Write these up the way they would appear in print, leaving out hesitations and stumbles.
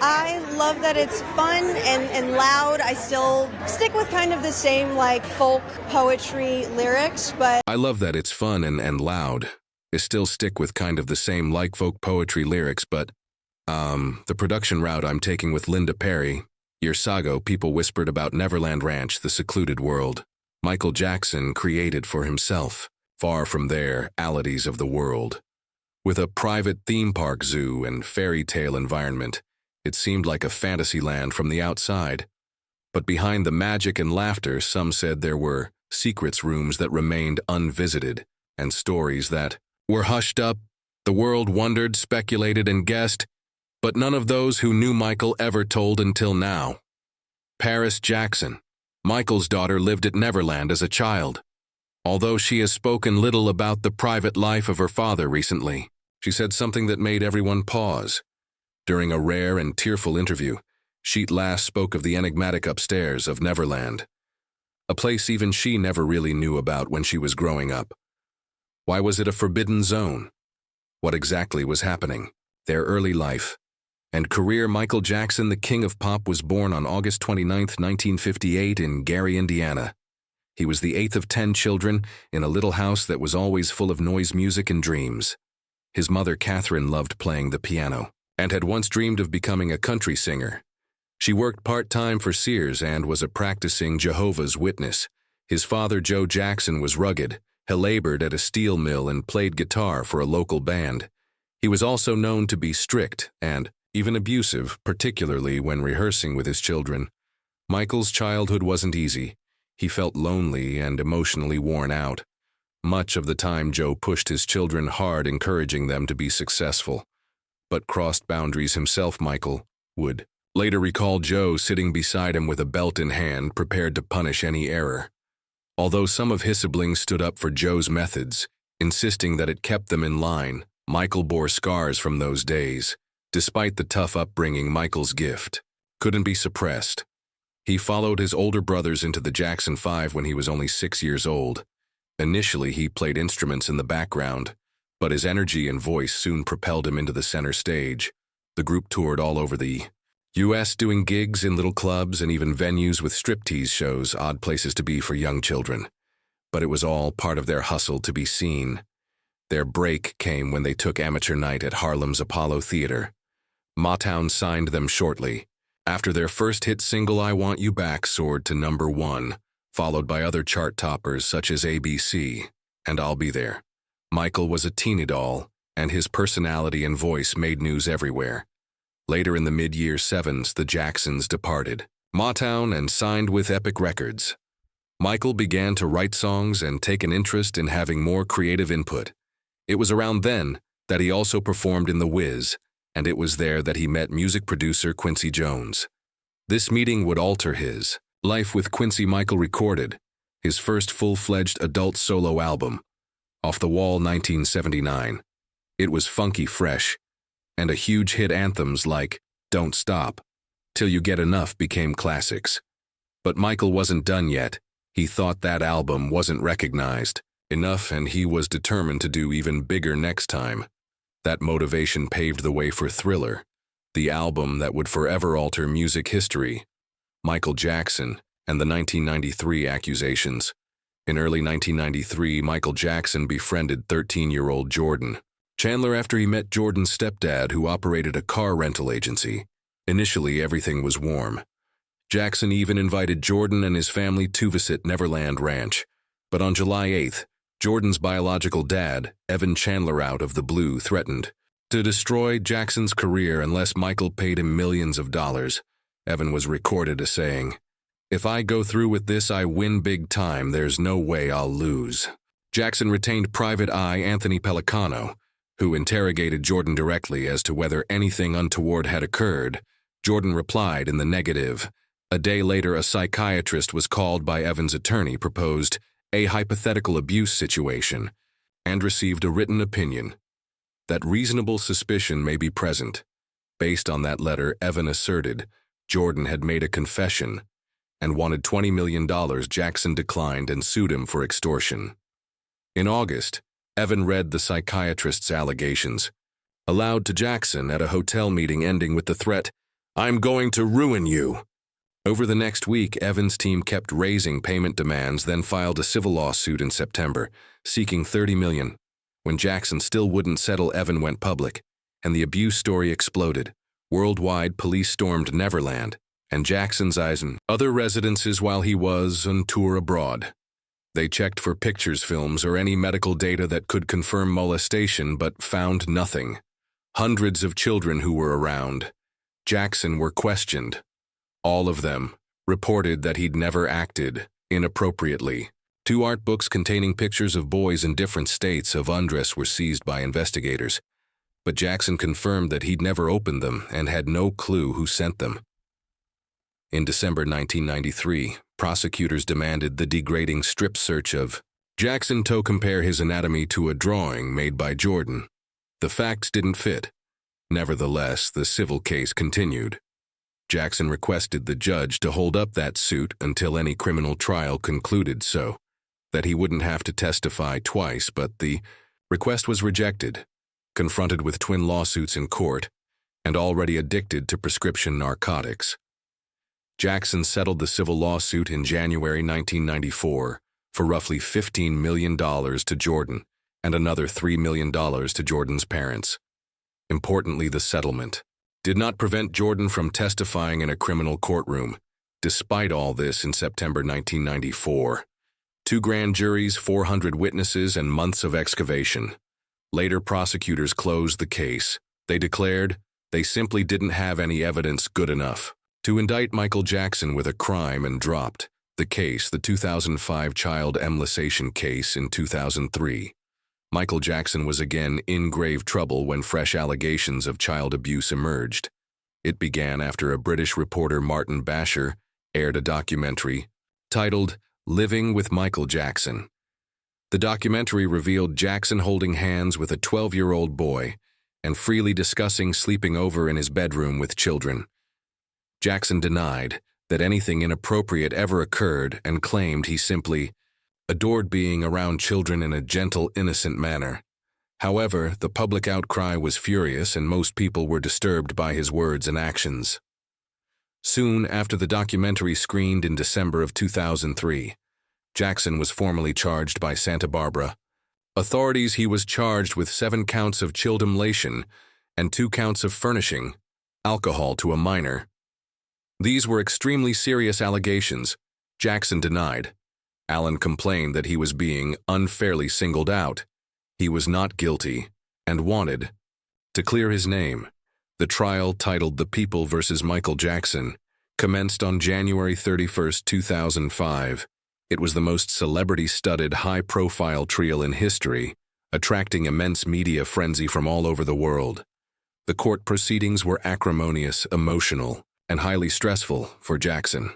I love that it's fun and loud. I still stick with kind of the same like folk poetry lyrics, but I love that it's fun and loud. I still stick with kind of the same like folk poetry lyrics, but the production route I'm taking with Linda Perry. Years ago, people whispered about Neverland Ranch, the secluded world Michael Jackson created for himself, far from their realities of the world. With a private theme park zoo and fairy tale environment, it seemed like a fantasy land from the outside. But behind the magic and laughter, some said there were secrets rooms that remained unvisited, and stories that were hushed up. The world wondered, speculated, and guessed, but none of those who knew Michael ever told until now. Paris Jackson, Michael's daughter, lived at Neverland as a child. Although she has spoken little about the private life of her father recently, she said something that made everyone pause. During a rare and tearful interview, she last spoke of the enigmatic upstairs of Neverland, a place even she never really knew about when she was growing up. Why was it a forbidden zone? What exactly was happening? Their early life and career. Michael Jackson, the king of pop, was born on August 29, 1958 in Gary, Indiana. He was the 8th of 10 children in a little house that was always full of noise, music, and dreams. His mother, Catherine, loved playing the piano and had once dreamed of becoming a country singer. She worked part-time for Sears and was a practicing Jehovah's Witness. His father, Joe Jackson, was rugged. He labored at a steel mill and played guitar for a local band. He was also known to be strict and even abusive, particularly when rehearsing with his children. Michael's childhood wasn't easy. He felt lonely and emotionally worn out. Much of the time, Joe pushed his children hard, encouraging them to be successful, but crossed boundaries himself. Michael would later recall Joe sitting beside him with a belt in hand, prepared to punish any error. Although some of his siblings stood up for Joe's methods, insisting that it kept them in line, Michael bore scars from those days. Despite the tough upbringing, Michael's gift couldn't be suppressed. He followed his older brothers into the Jackson 5 when he was only 6 years old. Initially, he played instruments in the background, but his energy and voice soon propelled him into the center stage. The group toured all over the U.S., doing gigs in little clubs and even venues with striptease shows, odd places to be for young children. But it was all part of their hustle to be seen. Their break came when they took amateur night at Harlem's Apollo Theater. Motown signed them shortly. After their first hit single, I Want You Back, soared to #1, followed by other chart toppers such as ABC and I'll Be There. Michael was a teeny doll, and his personality and voice made news everywhere. Later in the mid-year 70s, the Jacksons departed Motown and signed with Epic Records. Michael began to write songs and take an interest in having more creative input. It was around then that he also performed in The Wiz, and it was there that he met music producer Quincy Jones. This meeting would alter his life. With Quincy, Michael recorded his first full-fledged adult solo album, Off the Wall, 1979. It was funky fresh, and a huge hit. Anthems like Don't Stop, Till You Get Enough became classics. But Michael wasn't done yet. He thought that album wasn't recognized enough, and he was determined to do even bigger next time. That motivation paved the way for Thriller, the album that would forever alter music history. Michael Jackson and the 1993 accusations. In early 1993, Michael Jackson befriended 13-year-old Jordan Chandler after he met Jordan's stepdad, who operated a car rental agency. Initially, everything was warm. Jackson even invited Jordan and his family to visit Neverland Ranch. But on July 8th, Jordan's biological dad, Evan Chandler, out of the blue, threatened to destroy Jackson's career unless Michael paid him millions of dollars. Evan was recorded as saying, "If I go through with this, I win big time. There's no way I'll lose." Jackson retained Private Eye Anthony Pellicano, who interrogated Jordan directly as to whether anything untoward had occurred. Jordan replied in the negative. A day later, a psychiatrist was called by Evan's attorney, proposed a hypothetical abuse situation, and received a written opinion that reasonable suspicion may be present. Based on that letter, Evan asserted Jordan had made a confession and wanted $20 million. Jackson declined and sued him for extortion. In August, Evan read the psychiatrist's allegations aloud to Jackson at a hotel meeting, ending with the threat, I'm going to ruin you. Over the next week, Evan's team kept raising payment demands, then filed a civil lawsuit in September, seeking $30 million. When Jackson still wouldn't settle, Evan went public, and the abuse story exploded. Worldwide, police stormed Neverland and Jackson's eyes and other residences while he was on tour abroad. They checked for pictures, films, or any medical data that could confirm molestation, but found nothing. Hundreds of children who were around Jackson were questioned. All of them reported that he'd never acted inappropriately. 2 art books containing pictures of boys in different states of undress were seized by investigators, but Jackson confirmed that he'd never opened them and had no clue who sent them. In December 1993, prosecutors demanded the degrading strip search of Jackson to compare his anatomy to a drawing made by Jordan. The facts didn't fit. Nevertheless, the civil case continued. Jackson requested the judge to hold up that suit until any criminal trial concluded so that he wouldn't have to testify twice, but the request was rejected. Confronted with twin lawsuits in court and already addicted to prescription narcotics, Jackson settled the civil lawsuit in January 1994 for roughly $15 million to Jordan and another $3 million to Jordan's parents. Importantly, the settlement did not prevent Jordan from testifying in a criminal courtroom. Despite all this, in September 1994, 2 grand juries, 400 witnesses, and months of excavation. Later, prosecutors closed the case. They declared they simply didn't have any evidence good enough to indict Michael Jackson with a crime and dropped the case. The 2005 child molestation case. In 2003, Michael Jackson was again in grave trouble when fresh allegations of child abuse emerged. It began after a British reporter, Martin Basher, aired a documentary titled Living with Michael Jackson. The documentary revealed Jackson holding hands with a 12-year-old boy and freely discussing sleeping over in his bedroom with children. Jackson denied that anything inappropriate ever occurred and claimed he simply adored being around children in a gentle, innocent manner. However, the public outcry was furious and most people were disturbed by his words and actions. Soon after the documentary screened in December of 2003, Jackson was formally charged by Santa Barbara authorities. He was charged with 7 counts of child molestation and 2 counts of furnishing alcohol to a minor. These were extremely serious allegations. Jackson denied. Allen complained that he was being unfairly singled out. He was not guilty and wanted to clear his name. The trial, titled The People vs. Michael Jackson, commenced on January 31, 2005. It was the most celebrity-studded, high-profile trial in history, attracting immense media frenzy from all over the world. The court proceedings were acrimonious, emotional, and highly stressful for Jackson.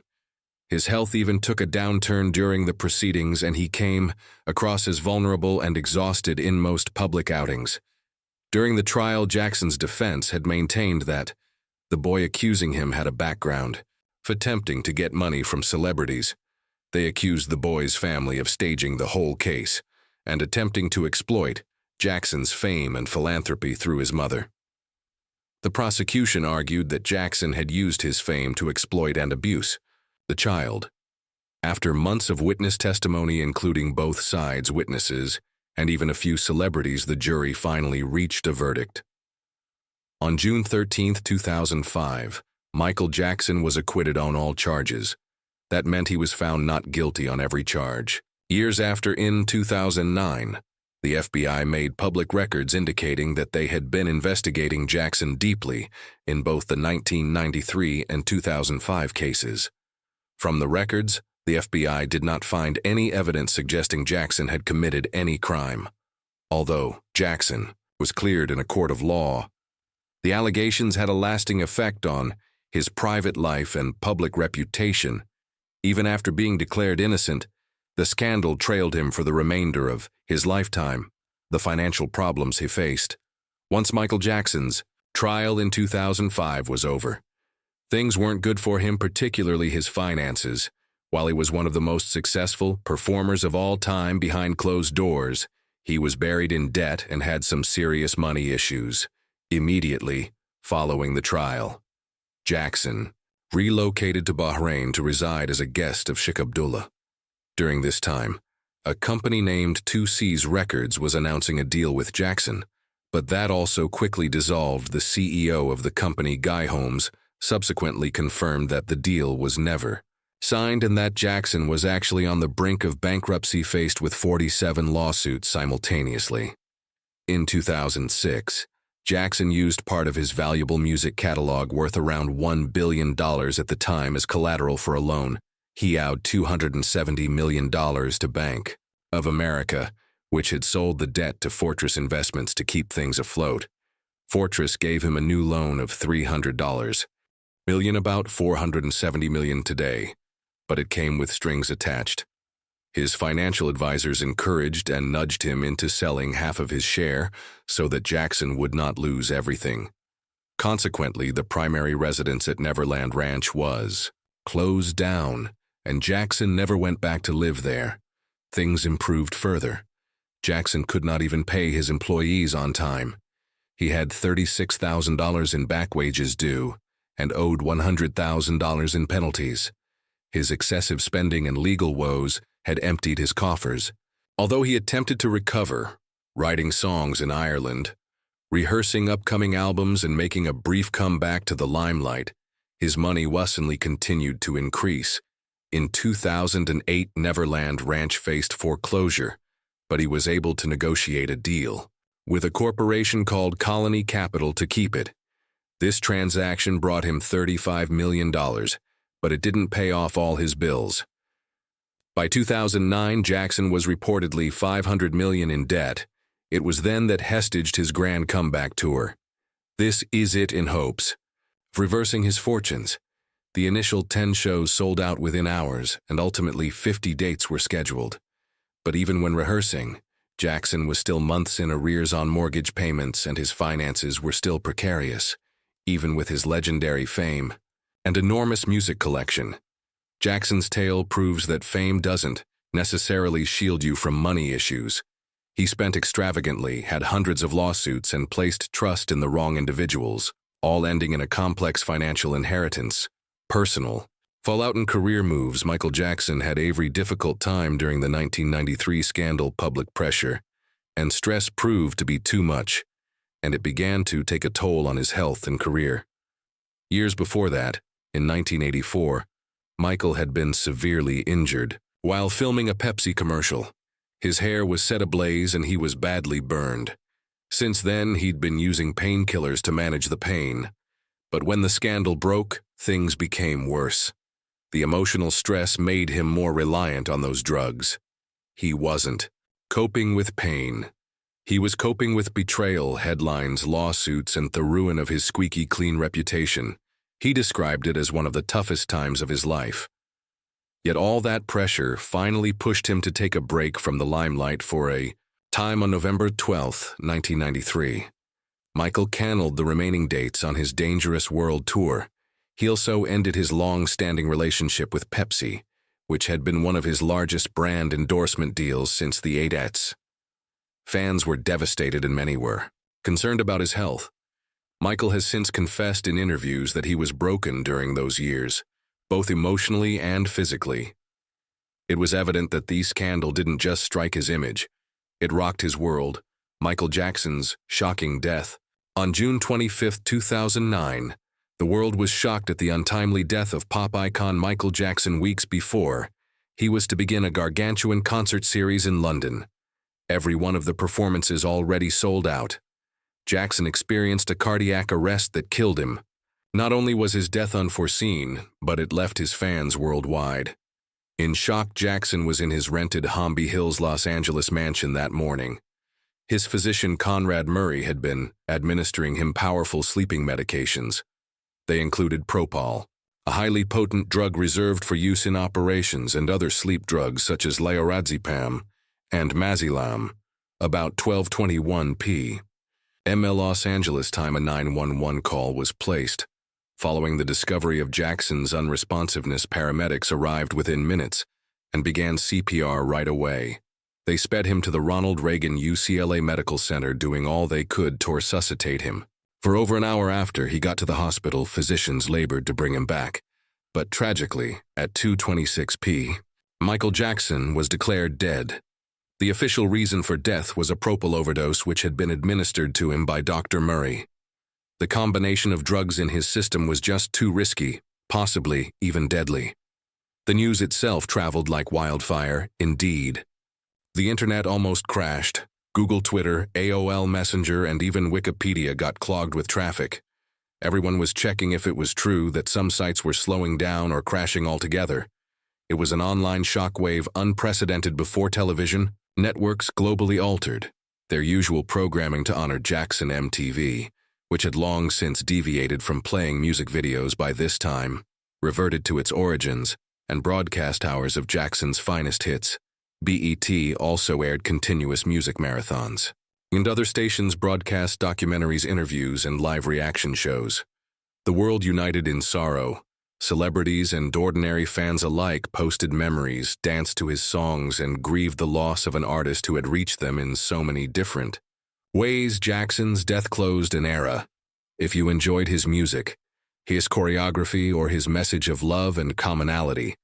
His health even took a downturn during the proceedings, and he came across as vulnerable and exhausted in most public outings. During the trial, Jackson's defense had maintained that the boy accusing him had a background for attempting to get money from celebrities. They accused the boy's family of staging the whole case and attempting to exploit Jackson's fame and philanthropy through his mother. The prosecution argued that Jackson had used his fame to exploit and abuse the child. After months of witness testimony, including both sides' witnesses and even a few celebrities, the jury finally reached a verdict. On June 13, 2005, Michael Jackson was acquitted on all charges. That meant he was found not guilty on every charge. Years after, in 2009, the FBI made public records indicating that they had been investigating Jackson deeply in both the 1993 and 2005 cases. From the records, the FBI did not find any evidence suggesting Jackson had committed any crime. Although Jackson was cleared in a court of law, the allegations had a lasting effect on his private life and public reputation. Even after being declared innocent, the scandal trailed him for the remainder of his lifetime. The financial problems he faced. Once Michael Jackson's trial in 2005 was over, things weren't good for him, particularly his finances. While he was one of the most successful performers of all time behind closed doors, he was buried in debt and had some serious money issues. Immediately following the trial, Jackson relocated to Bahrain to reside as a guest of Sheikh Abdullah. During this time, a company named 2C's Records was announcing a deal with Jackson, but that also quickly dissolved. The CEO of the company, Guy Holmes, subsequently confirmed that the deal was never signed and that Jackson was actually on the brink of bankruptcy, faced with 47 lawsuits simultaneously. In 2006, Jackson used part of his valuable music catalog, worth around $1 billion at the time, as collateral for a loan. He owed $270 million to Bank of America, which had sold the debt to Fortress Investments to keep things afloat. Fortress gave him a new loan of $300 million, about $470 million today, but it came with strings attached. His financial advisors encouraged and nudged him into selling half of his share so that Jackson would not lose everything. Consequently, the primary residence at Neverland Ranch was closed down, and Jackson never went back to live there. Things improved further. Jackson could not even pay his employees on time. He had $36,000 in back wages due and owed $100,000 in penalties. His excessive spending and legal woes had emptied his coffers. Although he attempted to recover, writing songs in Ireland, rehearsing upcoming albums, and making a brief comeback to the limelight, his money suddenly continued to increase. In 2008, Neverland Ranch faced foreclosure, but he was able to negotiate a deal with a corporation called Colony Capital to keep it. This transaction brought him $35 million, but it didn't pay off all his bills. By 2009, Jackson was reportedly $500 million in debt. It was then that he staged his grand comeback tour. This is it in hopes of reversing his fortunes. The initial 10 shows sold out within hours, and ultimately 50 dates were scheduled. But even when rehearsing, Jackson was still months in arrears on mortgage payments, and his finances were still precarious, even with his legendary fame and enormous music collection. Jackson's tale proves that fame doesn't necessarily shield you from money issues. He spent extravagantly, had hundreds of lawsuits, and placed trust in the wrong individuals, all ending in a complex financial inheritance. Personal fallout and career moves. Michael Jackson had a very difficult time during the 1993 scandal. Public pressure and stress proved to be too much, and it began to take a toll on his health and career. Years before that, in 1984, Michael had been severely injured while filming a Pepsi commercial. His hair was set ablaze and he was badly burned. Since then, he'd been using painkillers to manage the pain. But when the scandal broke, things became worse. The emotional stress made him more reliant on those drugs. He wasn't coping with pain. He was coping with betrayal, headlines, lawsuits, and the ruin of his squeaky clean reputation. He described it as one of the toughest times of his life. Yet all that pressure finally pushed him to take a break from the limelight for a time. On November 12, 1993, Michael canceled the remaining dates on his Dangerous World Tour. He also ended his long-standing relationship with Pepsi, which had been one of his largest brand endorsement deals since the 80s. Fans were devastated and many were concerned about his health. Michael has since confessed in interviews that he was broken during those years, both emotionally and physically. It was evident that the scandal didn't just strike his image, it rocked his world. Michael Jackson's shocking death. On June 25, 2009, the world was shocked at the untimely death of pop icon Michael Jackson. Weeks before, he was to begin a gargantuan concert series in London. Every one of the performances already sold out. Jackson experienced a cardiac arrest that killed him. Not only was his death unforeseen, but it left his fans worldwide. In shock, Jackson was in his rented Holmby Hills, Los Angeles mansion that morning. His physician Conrad Murray had been administering him powerful sleeping medications. They included Propal, a highly potent drug reserved for use in operations, and other sleep drugs such as lorazepam and Mazilam. About 12:21 p.m. Los Angeles time, a 911 call was placed. Following the discovery of Jackson's unresponsiveness, paramedics arrived within minutes and began CPR right away. They sped him to the Ronald Reagan UCLA Medical Center, doing all they could to resuscitate him. For over an hour after he got to the hospital, physicians labored to bring him back. But tragically, at 2:26 p.m., Michael Jackson was declared dead. The official reason for death was a propofol overdose which had been administered to him by Dr. Murray. The combination of drugs in his system was just too risky, possibly even deadly. The news itself traveled like wildfire, indeed. The internet almost crashed. Google, Twitter, AOL Messenger, and even Wikipedia got clogged with traffic. Everyone was checking if it was true that some sites were slowing down or crashing altogether. It was an online shockwave unprecedented before television. Networks globally altered their usual programming to honor Jackson MTV, which had long since deviated from playing music videos by this time, reverted to its origins, and broadcast hours of Jackson's finest hits. BET also aired continuous music marathons, and other stations broadcast documentaries, interviews, and live reaction shows. The world united in sorrow. Celebrities and ordinary fans alike posted memories, danced to his songs, and grieved the loss of an artist who had reached them in so many different ways. Jackson's death closed an era. If you enjoyed his music, his choreography, or his message of love and commonality,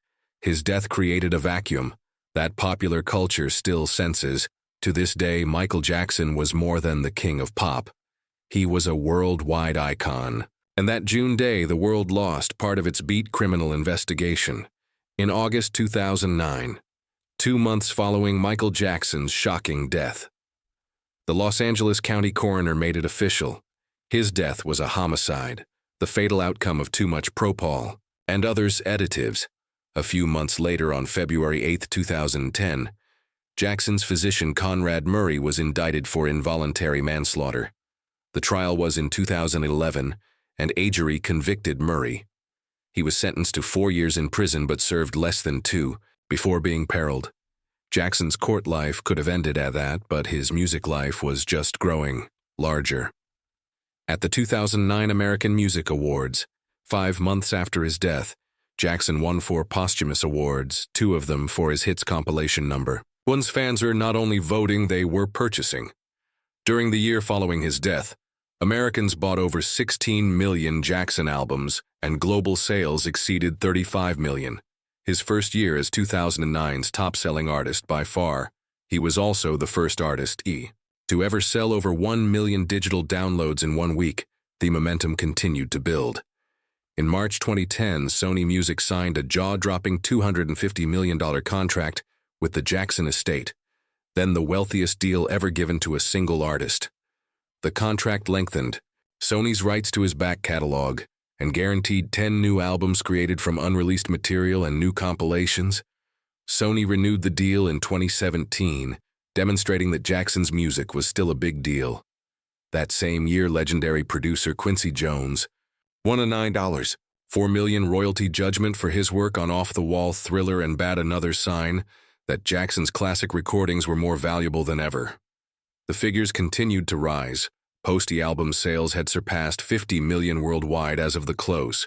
his death created a vacuum that popular culture still senses. To this day, Michael Jackson was more than the king of pop. He was a worldwide icon. And that June day, the world lost part of its beat criminal investigation. In August 2009, 2 months following Michael Jackson's shocking death, the Los Angeles County coroner made it official. His death was a homicide, the fatal outcome of too much propofol and others additives. A few months later, on February 8, 2010, Jackson's physician Conrad Murray was indicted for involuntary manslaughter. The trial was in 2011, and a jury convicted Murray. He was sentenced to 4 years in prison but served less than 2 before being paroled. Jackson's court life could have ended at that, but his music life was just growing larger. At the 2009 American Music Awards, 5 months after his death, Jackson won 4 posthumous awards, 2 of them for his hits compilation number. One's fans are not only voting, they were purchasing. During the year following his death, Americans bought over 16 million Jackson albums, and global sales exceeded 35 million. His first year as 2009's top-selling artist by far, he was also the first artist to ever sell over 1 million digital downloads in 1 week. The momentum continued to build. In March 2010, Sony Music signed a jaw-dropping $250 million contract with the Jackson estate, then the wealthiest deal ever given to a single artist. The contract lengthened Sony's rights to his back catalog and guaranteed 10 new albums created from unreleased material and new compilations. Sony renewed the deal in 2017, demonstrating that Jackson's music was still a big deal. That same year, legendary producer Quincy Jones won a $9.4 million royalty judgment for his work on Off the Wall, Thriller, and Bad, another sign that Jackson's classic recordings were more valuable than ever. The figures continued to rise. Post-album sales had surpassed 50 million worldwide as of the close.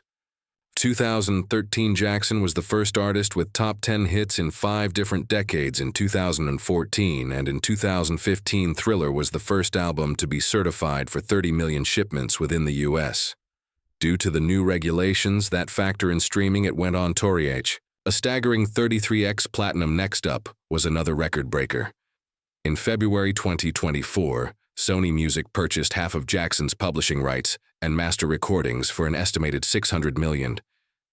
2013, Jackson was the first artist with top 10 hits in 5 different decades in 2014, and in 2015, Thriller was the first album to be certified for 30 million shipments within the U.S. Due to the new regulations that factor in streaming, it went on to reach a staggering 33x platinum. Next up was another record breaker. In February 2024, Sony Music purchased half of Jackson's publishing rights and master recordings for an estimated $600 million.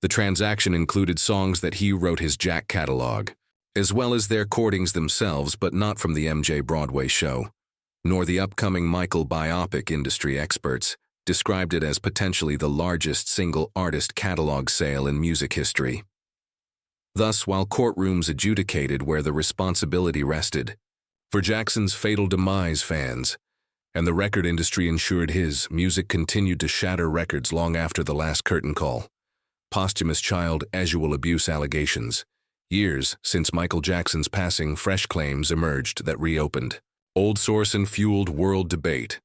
The transaction included songs that he wrote his Jack catalog, as well as their recordings themselves, but not from the MJ Broadway show, nor the upcoming Michael biopic. Industry experts described it as potentially the largest single artist catalog sale in music history. Thus, while courtrooms adjudicated where the responsibility rested for Jackson's fatal demise, fans and the record industry ensured his music continued to shatter records long after the last curtain call. Posthumous child sexual abuse allegations. Years since Michael Jackson's passing, fresh claims emerged that reopened old source and fueled world debate.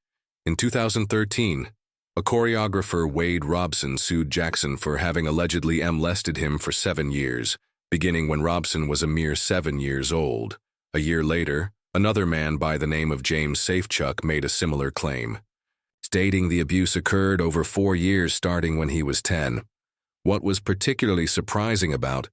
In 2013, a choreographer, Wade Robson, sued Jackson for having allegedly molested him for 7 years, beginning when Robson was a mere 7 years old. A year later, another man by the name of James Safechuck made a similar claim. stating the abuse occurred over 4 years starting when he was 10. What was particularly surprising about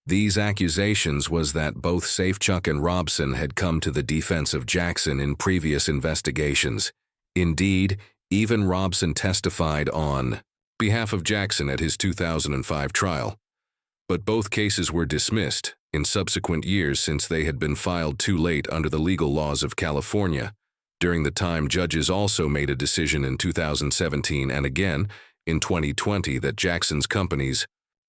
these accusations was that both Safechuck and Robson had come to the defense of Jackson in previous investigations. Indeed, even Robson testified on behalf of Jackson at his 2005 trial. But both cases were dismissed in subsequent years since they had been filed too late under the legal laws of California. During the time, judges also made a decision in 2017 and again in 2020 that Jackson's companies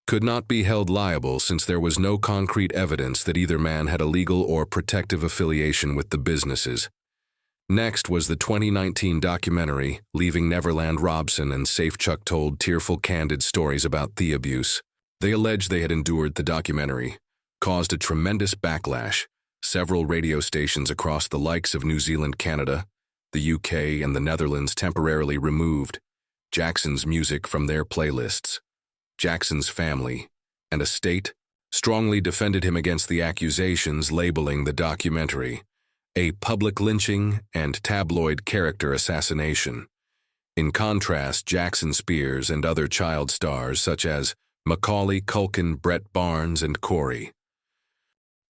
could not be held liable since there was no concrete evidence that either man had a legal or protective affiliation with the businesses. Next was the 2019 documentary, Leaving Neverland. Robson and Safechuck told tearful, candid stories about the abuse. They alleged they had endured. The documentary caused a tremendous backlash. Several radio stations across the likes of New Zealand, Canada, the UK, and the Netherlands temporarily removed Jackson's music from their playlists. Jackson's family and estate strongly defended him against the accusations, labeling the documentary a public lynching and tabloid character assassination. In contrast, Jackson Spears and other child stars such as Macaulay Culkin, Brett Barnes, and Corey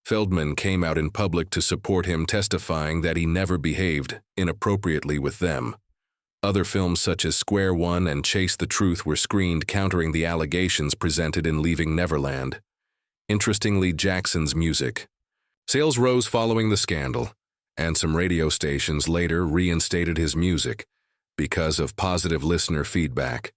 Feldman came out in public to support him, testifying that he never behaved inappropriately with them. Other films such as Square One and Chase the Truth were screened, countering the allegations presented in Leaving Neverland. Interestingly, Jackson's music sales rose following the scandal, and some radio stations later reinstated his music because of positive listener feedback.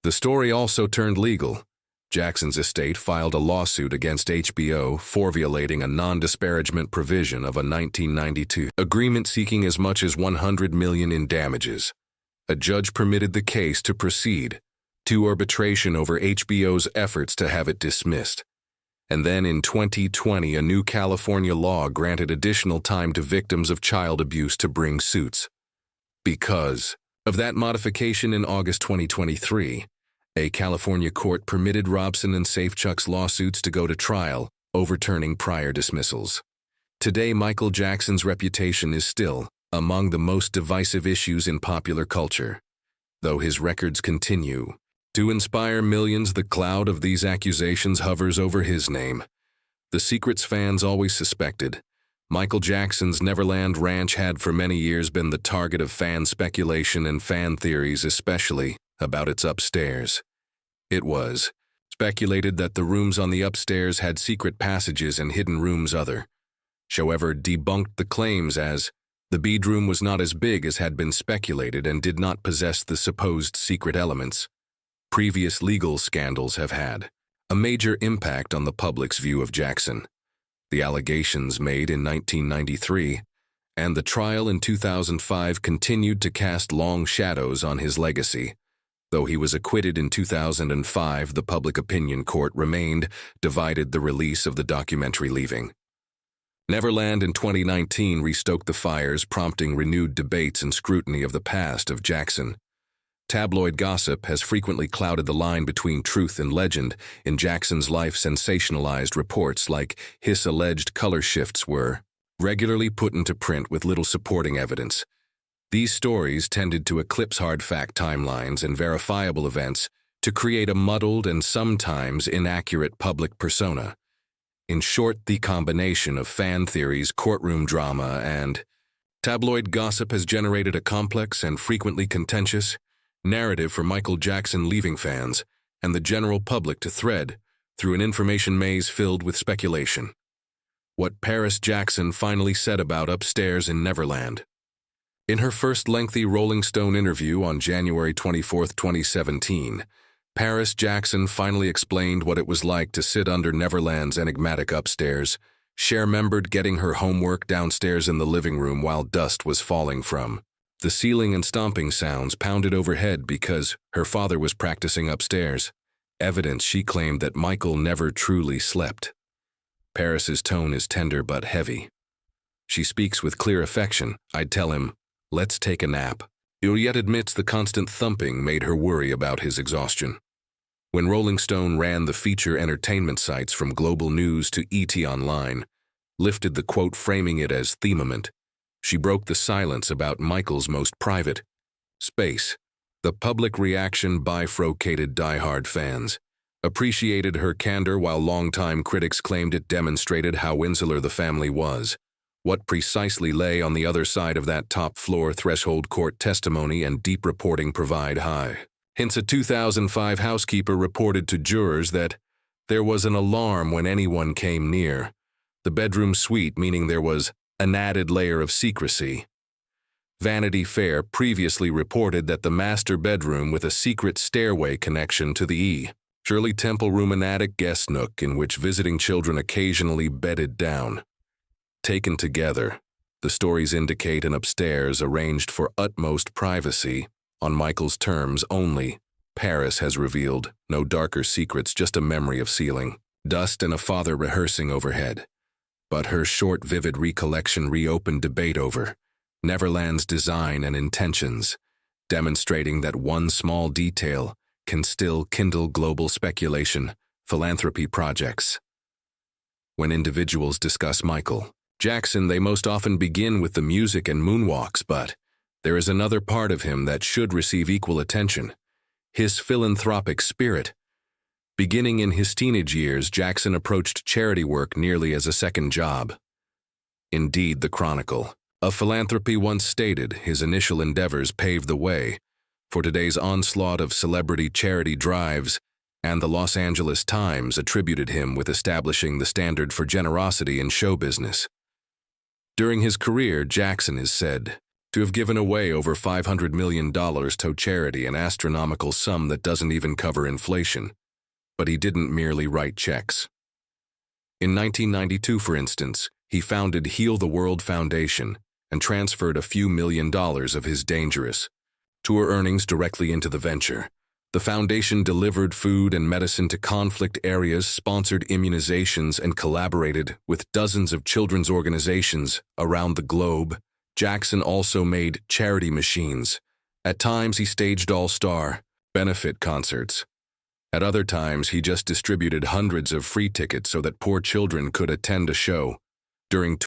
The story also turned legal. Jackson's estate filed a lawsuit against HBO for violating a non-disparagement provision of a 1992 agreement, seeking as much as $100 million in damages. A judge permitted the case to proceed to arbitration over HBO's efforts to have it dismissed. And then in 2020, a new California law granted additional time to victims of child abuse to bring suits. Because of that modification, in August 2023, a California court permitted Robson and Safechuck's lawsuits to go to trial, overturning prior dismissals. Today, Michael Jackson's reputation is still among the most divisive issues in popular culture. Though his records continue to inspire millions, the cloud of these accusations hovers over his name. The secrets fans always suspected. Michael Jackson's Neverland Ranch had for many years been the target of fan speculation and fan theories, especially about its upstairs. It was speculated that the rooms on the upstairs had secret passages and hidden rooms. However, debunked the claims, as the bedroom was not as big as had been speculated and did not possess the supposed secret elements. Previous legal scandals have had a major impact on the public's view of Jackson. The allegations made in 1993 and the trial in 2005 continued to cast long shadows on his legacy. Though he was acquitted in 2005, the public opinion court remained divided. The release of the documentary Leaving Neverland in 2019 restoked the fires, prompting renewed debates and scrutiny of the past of Jackson. Tabloid gossip has frequently clouded the line between truth and legend. In Jackson's life, sensationalized reports like his alleged color shifts were regularly put into print with little supporting evidence. These stories tended to eclipse hard fact timelines and verifiable events to create a muddled and sometimes inaccurate public persona. In short, the combination of fan theories, courtroom drama, and tabloid gossip has generated a complex and frequently contentious narrative for Michael Jackson leaving fans and the general public to thread through an information maze filled with speculation. What Paris Jackson finally said about upstairs in Neverland. In her first lengthy Rolling Stone interview on January 24, 2017, Paris Jackson finally explained what it was like to sit under Neverland's enigmatic upstairs. She remembered getting her homework downstairs in the living room while dust was falling from the ceiling and stomping sounds pounded overhead because her father was practicing upstairs. Evidence she claimed that Michael never truly slept. Paris's tone is tender but heavy. She speaks with clear affection. I'd tell him, "Let's take a nap." Yet admits the constant thumping made her worry about his exhaustion. When Rolling Stone ran the feature entertainment sites from Global News to ET Online, lifted the quote, framing it as themament, she broke the silence about Michael's most private Space. The public reaction bifurcated diehard fans. Appreciated her candor while longtime critics claimed it demonstrated how insular the family was. What precisely lay on the other side of that top-floor threshold court testimony and deep reporting provide high. Hence, a 2005 housekeeper reported to jurors that there was an alarm when anyone came near. The bedroom suite, meaning there was an added layer of secrecy. Vanity Fair previously reported that the master bedroom with a secret stairway connection to the Shirley Temple room, an attic guest nook in which visiting children occasionally bedded down. Taken together, the stories indicate an upstairs arranged for utmost privacy, on Michael's terms only. Paris has revealed no darker secrets, just a memory of ceiling, dust and a father rehearsing overhead. But her short, vivid recollection reopened debate over Neverland's design and intentions, demonstrating that one small detail can still kindle global speculation, philanthropy projects. When individuals discuss Michael Jackson, they most often begin with the music and moonwalks, but there is another part of him that should receive equal attention: his philanthropic spirit. Beginning in his teenage years, Jackson approached charity work nearly as a second job. Indeed, the Chronicle of Philanthropy once stated his initial endeavors paved the way for today's onslaught of celebrity charity drives, and the Los Angeles Times attributed him with establishing the standard for generosity in show business. During his career, Jackson is said to have given away over $500 million to charity, an astronomical sum that doesn't even cover inflation. But he didn't merely write checks. In 1992, for instance, he founded Heal the World Foundation and transferred a few $1,000,000 of his dangerous tour earnings directly into the venture. The foundation delivered food and medicine to conflict areas, sponsored immunizations, and collaborated with dozens of children's organizations around the globe. Jackson also made charity machines. At times, he staged all-star benefit concerts. At other times, he just distributed hundreds of free tickets so that poor children could attend a show. During